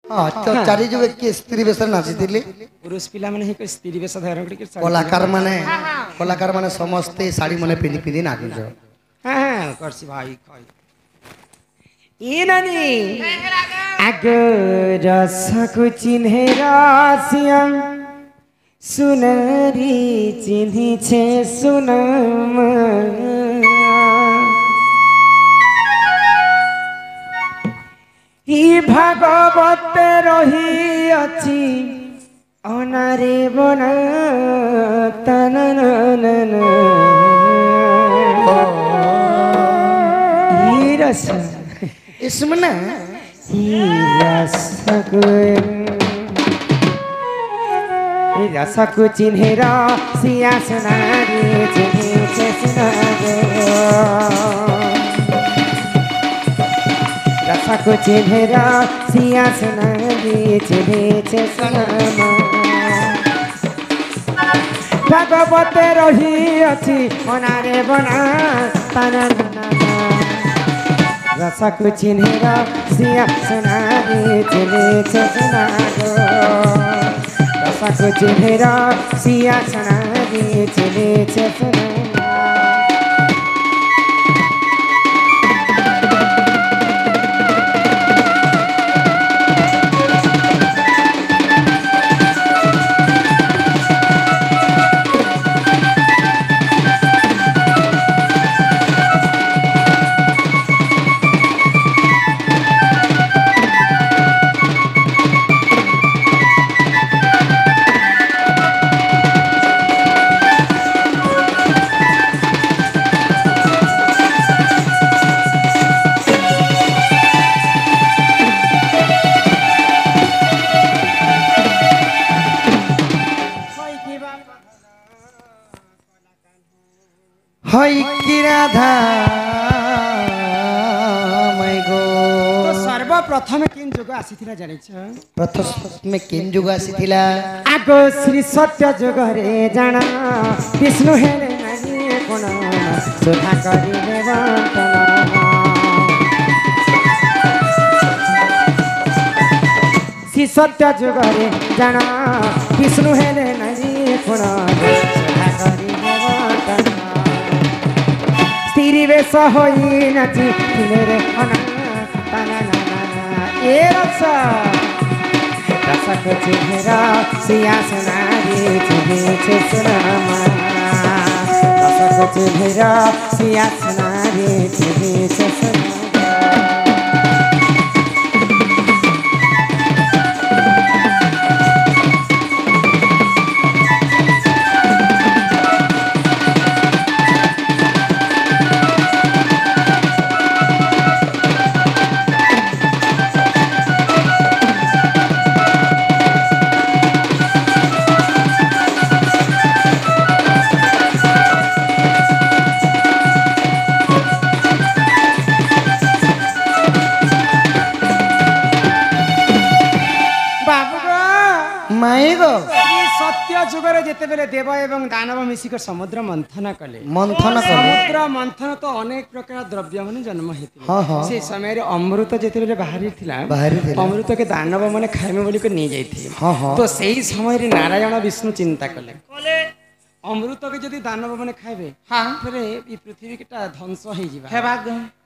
हाँ तो चारि जुगे के स्त्री बेस नाचिथिले पुरुष पिला माने ही स्त्री बेस धारण करके कलाकार माने समस्ते साड़ी माने पिंधि पिंधि नाचुछ हां करसी भाई खाई ए नानी आगो रसको चिन्हेर सिया सुनरी चिन्हि छे सुनमा हि भागवत रही अछि अनारे बना तनननन हि रस इसमें ना हि रसको चिन्हेर सिया सुनारी चिन्हि छे सुनागो रसको चिन्हेर सिया सुनारी चिन्हि छे सुनामा भागवत रही अछि अनारे बना तनननन रसको चिन्हेर सिया सुनारी चिन्हि छे सुनागो रसको चिन्हेर सिया सुनारी चिन्हि छे सुनामा हई की राधा मैं गो तो सर्वप्रथम किन जुग आसीथिला जानिछ प्रथम केन जुग आसीथिला आगो श्री सत्य जुग रे जाना विष्णु हेले नानी कोन सुधा करिले बंटन श्री सत्य जुग रे जाना विष्णु हेले नानी कोन सुधा करिले बंटन स्त्री बेस होई नाची रे अना तनननन ए रसको चिन्हेर सिया सुनारी चिन्हि छे सुनामा रसको चिन्हेर सिया सुनारी चिन्हि छे सुनामा सत्य जुगरे जेते बेले देव एवं दानव मिसिक समुद्र मंथन कले समुद्र मंथन तो अनेक प्रकार द्रव्य माने जन्म हेति से समय रे अमृत जेते बेले बाहरी थिला अमृत के दानव माने खाइमे बोली को नहीं जाइथि तो सही समय रे नारायण विष्णु चिंता कले अमृत के जदि दानव माने खाइबे फिर ई पृथ्वी केटा ध्वंस हे जिबा हेबा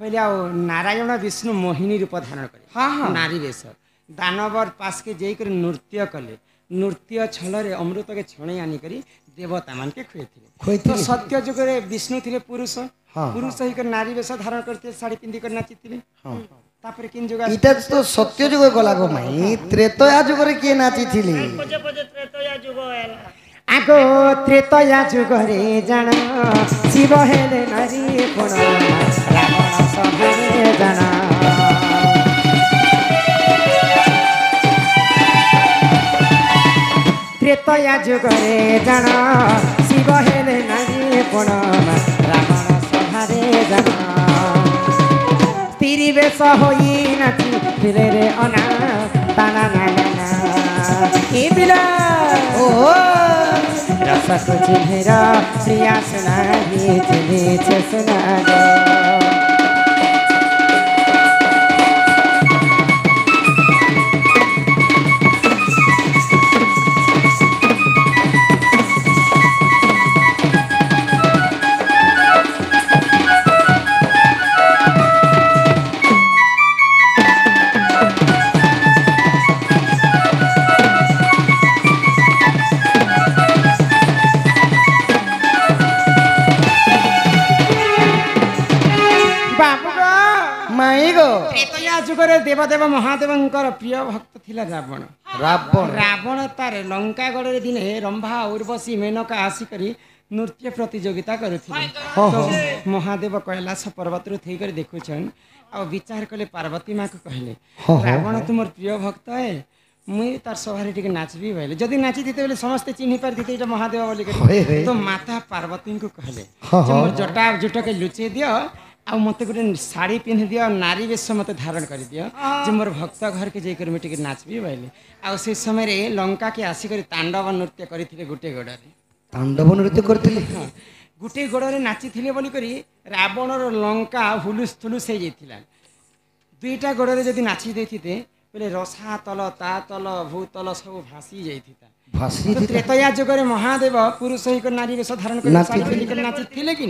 पहिले आ नारायण विष्णु मोहिनी रूप धारण करे नारी वेश दानवर पास के जेई कर नृत्य कले नृत्य छल अमृत के छणे आनी करी देवता मान के खुए तो सत्य जुग रे विष्णु थिले पुरुष पुरुष ही कर नारी वेश धारण करते साड़ी पिंदी कर नाचिथिले तापर किन जुग इटा तो सत्य जुग गला गो माई त्रेतया जुग रे के नाचिथिले पजे पजे त्रेतया जुग आला आगो त्रेतया जुग रे जान शिव हेले नारी कोण रावण सभे जाना त्रेतया जुग रे जाना शिव हेले नारी कोण रावण सभारे जाना स्त्री बेश होई नाची फिरे रे अना ताना नाना ए बिला ओ रसको चिन्हेर सिया सुनारी चिन्हि छे सुनागो ଯୁଗରେ ଦେବଦେବ ମହାଦେବଙ୍କର ପ୍ରିୟ ଭକ୍ତ ଥିଲା ରାବଣ। ରାବଣ ତାର ଲଙ୍କା ଗଡ଼ରେ ଦିନେ ରମ୍ଭା ଉର୍ବଶୀ ମେନକା ଆସିକରି ନୃତ୍ୟ ପ୍ରତିଯୋଗିତା କରୁଥିଲେ। ମହାଦେବ କୈଳାସ ପର୍ବତରୁ ଥଇକରି ଦେଖୁଛନ୍ ଆଉ ବିଚାର କଲେ ପାର୍ବତୀ ମାକୁ କହିଲେ ରାବଣ ତୁମର ପ୍ରିୟ ଭକ୍ତ ହେ ମୁଇଁ ତାର ସଭାରେ ଟିକେ ନାଚବି ବୋଇଲେ ଯଦି ନାଚିଥିତେ ବୋଲେ ସମସ୍ତେ ଚିହ୍ନି ପାରିଥିତେ ଏଇଟା ମହାଦେବ ବୋଲି ତ ମାତା ପାର୍ବତୀଙ୍କୁ କହିଲେ ମୋର ଜଟା ଜୁଟକେ ଲୁଚେଇ ଦିଅ ଆଉ ମତେ ଗୋଟେ ଶାଢ଼ୀ ପିନ୍ଧି ଦିଅ ଆଉ ନାରୀ ବେଶ ମତେ ଧାରଣ କରିଦିଅ ଯେ ମୋର ଭକ୍ତ ଘରକେ ଯାଇକରି ମୁଇଁ ଟିକେ ନାଚବି ବୋଇଲେ ଆଉ ସେ ସମୟରେ ଲଙ୍କାକେ ଆସିକରି ତାଣ୍ଡବ ନୃତ୍ୟ କରିଥିଲେ ଗୋଟେ ଗୋଡ଼ରେ। ତାଣ୍ଡବ ନୃତ୍ୟ କରିଥିଲେ ଗୋଟେ ଗୋଡ଼ରେ ନାଚିଥିଲେ ବୋଲିକରି ରାବଣର ଲଙ୍କା ହୁଲୁସ ଥୁଲୁସ ହେଇଯାଇଥିଲା। ଦୁଇଟା ଗୋଡ଼ରେ ଯଦି ନାଚି ଦେଇଥିତେ ବୋଲେ ରସା ତଲ ତା ତଲ ଭୂତଲ ସବୁ ଭାସି ଯାଇଥିଲା। ତ୍ରେତୟା ଯୁଗରେ ମହାଦେବ ପୁରୁଷ ହେଇକ ନାରୀ ବେଶ ଧାରଣ କରି ନାଚିଥିଲେ କି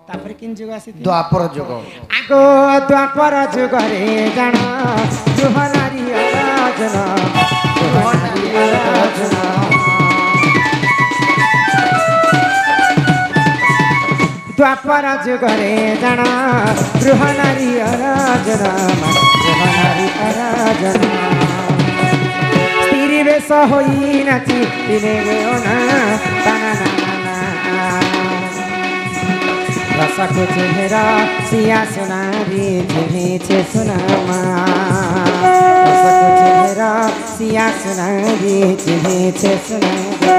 ତାପରେ କିନ୍ ଯୁଗ ଆସିଥିଲା ଦ୍ୱାପର ଯୁଗ। ଆଗ ଦ୍ୱାପର ଯୁଗରେ ଜାଣ ଗୃହ ନାରୀ ଅରାଜନ ଦ୍ୱାପର ଯୁଗରେ ଜାଣ ଗୃହ ନାରୀ ଅରାଜନ ଗୃହ ନାରୀ ଅରାଜନ ସ୍ତ୍ରୀ ବେଶ ହୋଇ ନାଚି ଦିନେ रसको चेहरा सिया सुनारी चिन्हे सुनामा रसको चेहरा सिया सुनारी चिन्हे सुनामा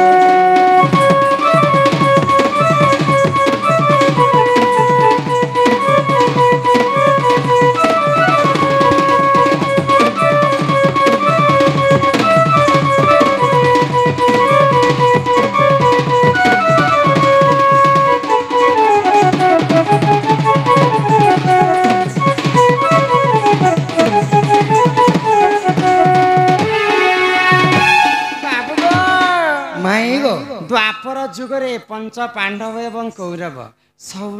द्वापर जुगरे पंच पांडव एवं कौरव सब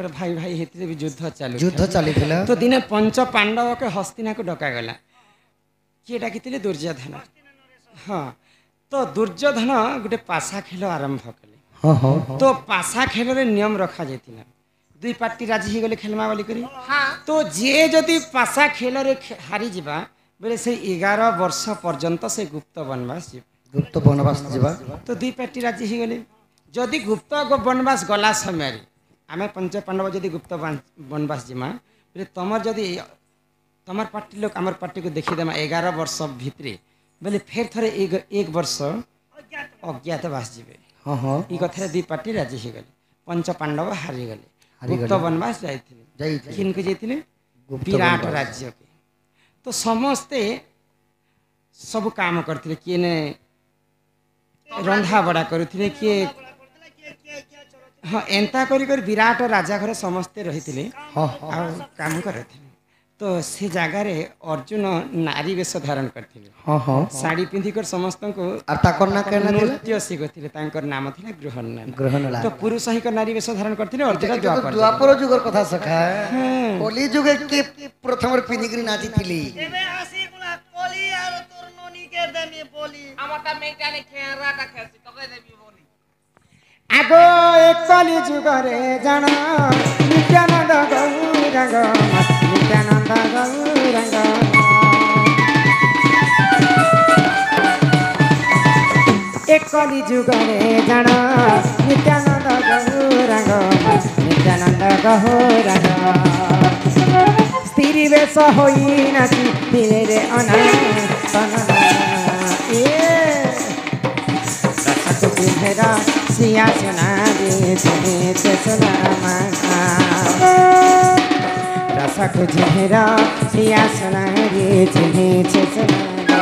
भाई भाई हेतु भी युद्ध चली तो दिने पंच पांडव के हस्तिना को डका गला किए डाकी दुर्योधन। हाँ तो दुर्योधन गोटे पाशा खेल आरंभ कले तो पाशा खेल रे नियम रखा जाता दुई पार्टी राजी हो गले खेलमा बोली करी तो जे जदि पाशा खेल रे हारी जिबा बेले से 11 वर्ष पर्यंत से गुप्त वनवास गुप्त वनवास जीवा तो दुई पार्टी राजी हो गले जदि गुप्त वनवास गला समय आम पंच पांडव जदि गुप्त वनवास जीमा बोले तुम जदि तुम पार्टी लोग आम पार्टी को देखीदेमा 11 वर्ष भितर बोले फिर थे एक वर्ष अज्ञातवास जीवे ये कथा दुई पार्टी राजी हो गले पंच पांडव हारीगले गुप्त वनवास जाते विराट राज्य के तो समस्ते सब काम करते किए ने रंधा बड़ा करुले किए हाँ एंता कर विराट राजा घर समस्ते रही काम करते तो से जगार अर्जुन नारी वेश धारण करते साड़ी पिंधिकर समस्त नृत्य शिखुले नाम था ग्रहण तो पुरुष ही नारी वेश धारण करते अर्जुन द्वापर जुगर कथा सखा कली जुगे के प्रथम पिंधिक नाची थिली आगो एक कली जुगरे जान नित्यानंद गौरंग नित्यानंद गौरंग एक कली जुगरे जान नित्यानंद गौरंग नित्यानंद गौरंग स्त्री वेश होई नाची दिले रे अनंत चेहरा सिया सुनारी चिन्हे सुनामा रसको चेहरा सिया सुनारी चिन्हे सुनामा।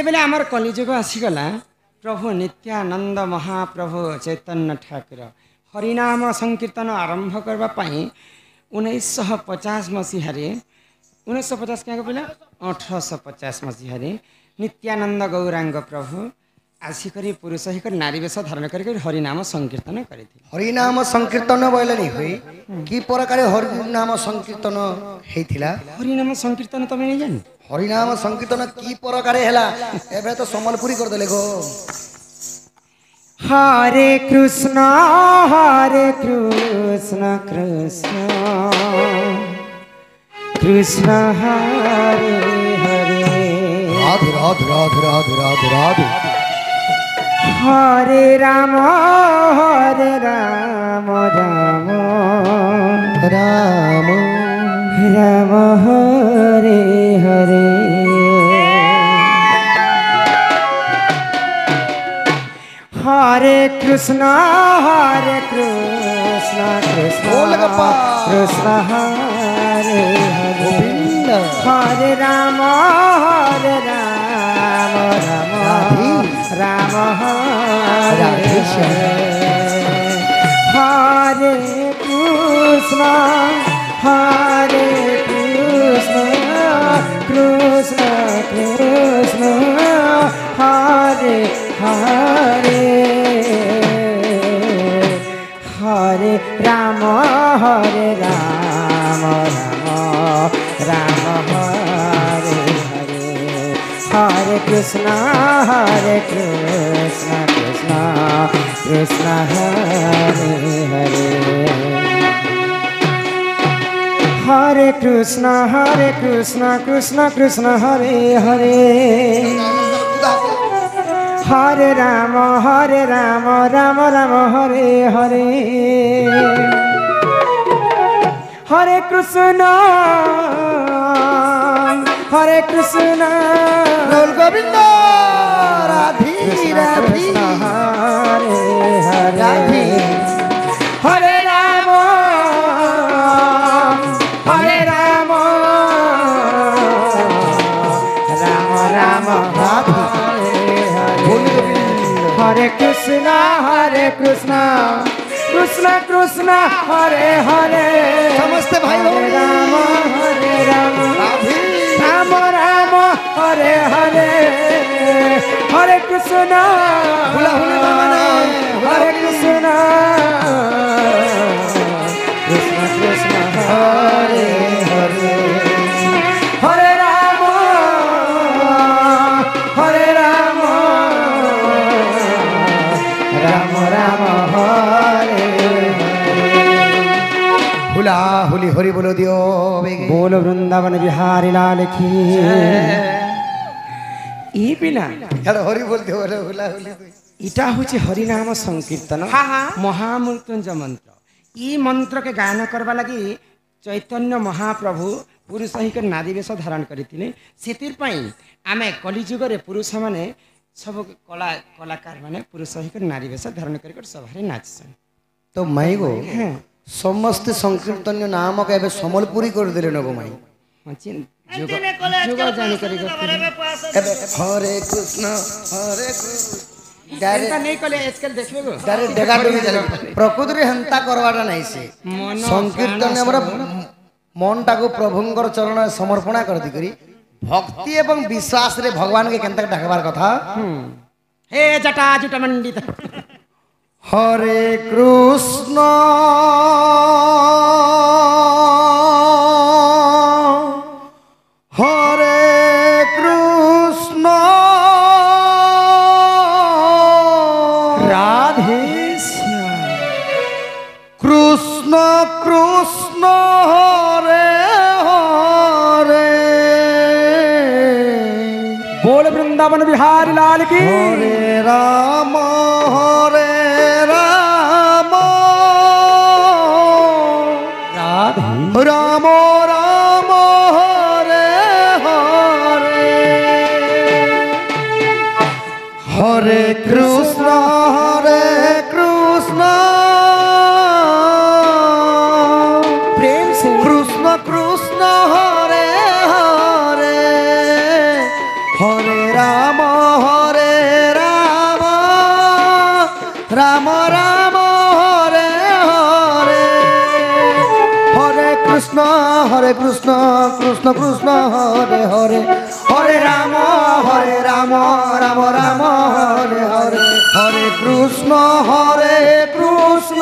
बेले आमर कलिजुग आसीगला प्रभु नित्यानंद महाप्रभु चैतन्य ठाकुर हरिनाम संकीर्तन आरंभ करने 1950 मसीह 1950 क्या पिला 1850 मसीह नित्यानंद गौरांग प्रभु आसिकरी पुरुष ही नारी वेश धारण कर हरिनाम संकीर्तन करते। हरिनाम संकीर्तन बोले नहीं हुई कि प्रकार हरिनाम संकीर्तन हेतिला। हरिनाम संकीर्तन तमे नहीं जान? हरिनाम संकीर्तन की प्रकार हैला एबे तो संबलपुरी कर देले गो। हरे कृष्ण कृष्ण कृष्ण हरे हरे राधे राधे राधे राधे राधे राधे हरे राम राम राम राम हरे हरे हरे कृष्ण कृष्ण कृष्ण हरे हरे हरे राम राम राम हरे हरे कृष्ण कृष्ण कृष्ण हरे हरे हरे राम राम राम हरे हरे हरे कृष्ण कृष्ण कृष्ण हरे हरे हरे कृष्ण कृष्ण कृष्ण हरे हरे हरे राम राम राम हरे हरे हरे कृष्ण बोल गोविंद राधे राधे हरे राधे हरे राम राम हरे कृष्ण कृष्ण कृष्ण हरे हरे समस्त भाई राम हरे राम राधे राम हरे हरे हरे कृष्ण हुला हुला माने हरे कृष्ण कृष्ण हरे हरे हरे राम राम हरे हुला हुली हरि बोलो दियो बोल वृंदावन बिहारी लाल की ई बिना यार हरि बोल दियो हुला हुली इटा हूँ हरिनाम संकीर्तन महामृत्युंजय मंत्र। ई मंत्र के गायन करवा लगी चैतन्य महाप्रभु पुरुष ही नारी वेश धारण करते से आम कलिजुगे पुरुष माने सब कलाकार माने पुरुष ही नारी वेश धारण कर सभारे नाचसन। तो माई गो समस्त संकीर्तन नामक एबे संबलपुरी कर देले नगो माई अंतिने कोले जानी करी एबे हरे कृष्ण नहीं कले आजकल देखबे गो डायरेक्ट डेगा डुगी चले प्रकृति रे हंता करवाटा नहीं से संकीर्तन हमर मन टाको प्रभुंकर चरण समर्पण कर दी करी भक्ति एवं विश्वास रे भगवान के केनता ढाकबार कथा हे जटा जुटा मंडित हरे कृष्ण हरे कृष्ण राधे कृष्ण कृष्ण हरे हरे बोल वृंदावन बिहारी लाल की हरे राम राम राम हरे हरे हरे कृष्ण प्रेम से कृष्ण कृष्ण हरे हरे हरे राम राम राम हरे हरे हरे कृष्ण कृष्ण कृष्ण कृष्ण हरे हरे हरे राम राम राम हरे हरे हरे कृष्ण कृष्ण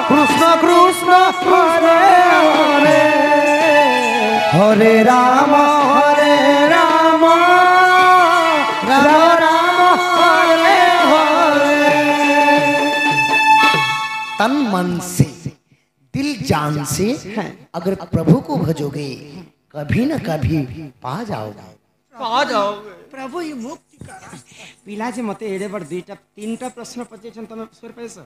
कृष्ण कृष्ण हरे हरे हरे राम राम राम हरे हरे। तन मन से दिल जान से अगर प्रभु को भजोगे कभी न कभी पा जाओगे। प्रभु ये मुक्ति पिला जे मते एडे बड़ दुईटा तीनटा प्रश्न पचाइछन तमे स्वर पैसा